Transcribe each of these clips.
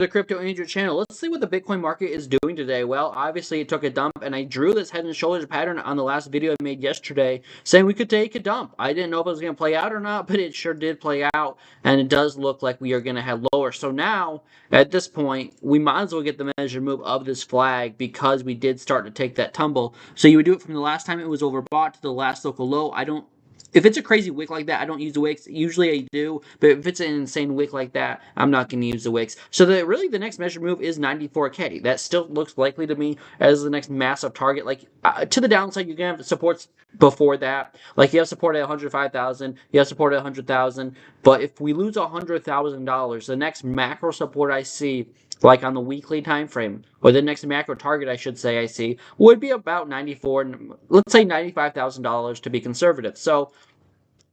The Crypto Angel channel. Let's see what the Bitcoin market is doing today. Well, obviously it took a dump, and I drew this head and shoulders pattern on the last video I made yesterday saying we could take a dump. I didn't know if it was going to play out or not, but it sure did play out, and it does look like we are going to head lower. So now, at this point, we might as well get the measured move of this flag because we did start to take that tumble. So you would do it from the last time it was overbought to the last local low. If it's a crazy wick like that, I don't use the wicks. Usually I do, but if it's an insane wick like that, I'm not going to use the wicks. So really the next measure move is 94K. That still looks likely to me as the next massive target. Like to the downside, you're going to have supports before that. Like you have support at 105,000, you have support at 100,000. But if we lose $100,000, the next macro support I see, like on the weekly time frame, or the next macro target I should say I see, would be about 94, let's say $95,000 to be conservative. So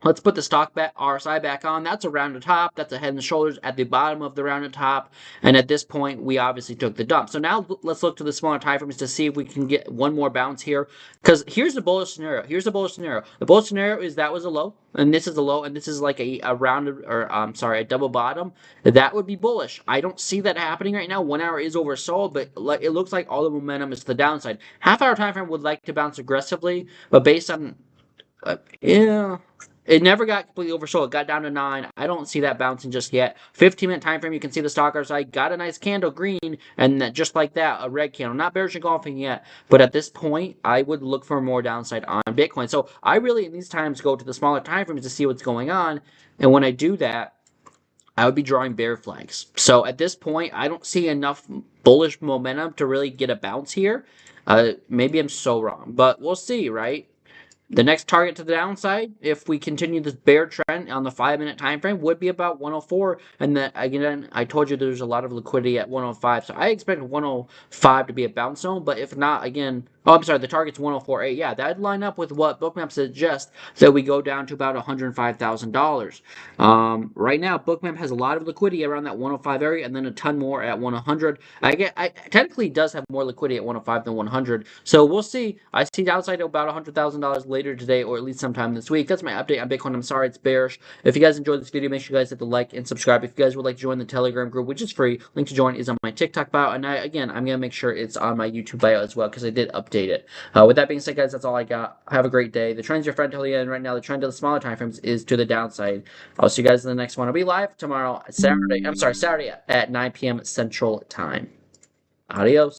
let's put the stock back, RSI back on. That's a rounded top. That's a head and shoulders at the bottom of the rounded top. And at this point, we obviously took the dump. So now let's look to the smaller time frames to see if we can get one more bounce here. Because here's the bullish scenario. Here's the bullish scenario. The bullish scenario is that was a low, and this is a low, and this is like a rounded, or a double bottom. That would be bullish. I don't see that happening right now. 1 hour is oversold, but it looks like all the momentum is to the downside. Half-hour time frame would like to bounce aggressively, but based on yeah. It never got completely oversold. It got down to 9. I don't see that bouncing just yet. 15-minute time frame, you can see the stock RSI got a nice candle green, and just like that, a red candle. Not bearish engulfing yet, but at this point, I would look for more downside on Bitcoin. So I really, in these times, go to the smaller time frames to see what's going on, and when I do that, I would be drawing bear flags. So at this point, I don't see enough bullish momentum to really get a bounce here. Maybe I'm so wrong, but we'll see, right? The next target to the downside, if we continue this bear trend on the 5-minute time frame, would be about 104. And then again, I told you there's a lot of liquidity at 105, so I expect 105 to be a bounce zone. But if not, again, oh, I'm sorry, the target's 104.8. Yeah, that'd line up with what Bookmap suggests that we go down to about $105,000. Right now, Bookmap has a lot of liquidity around that 105 area, and then a ton more at 100. I technically does have more liquidity at 105 than 100. So we'll see. I see downside of about $100,000 later today, or at least sometime this week. That's my update on Bitcoin. I'm sorry it's bearish. If you guys enjoyed this video, make sure you guys hit the like and subscribe. If you guys would like to join the Telegram group, which is free, link to join is on my TikTok bio. And I'm going to make sure it's on my YouTube bio as well, because I did update it. With that being said, guys, that's all I got. Have a great day. The trend's your friend till the end. Right now, the trend of the smaller time frames is to the downside. I'll see you guys in the next one. I'll be live tomorrow, Saturday at 9 p.m. Central Time. Adios.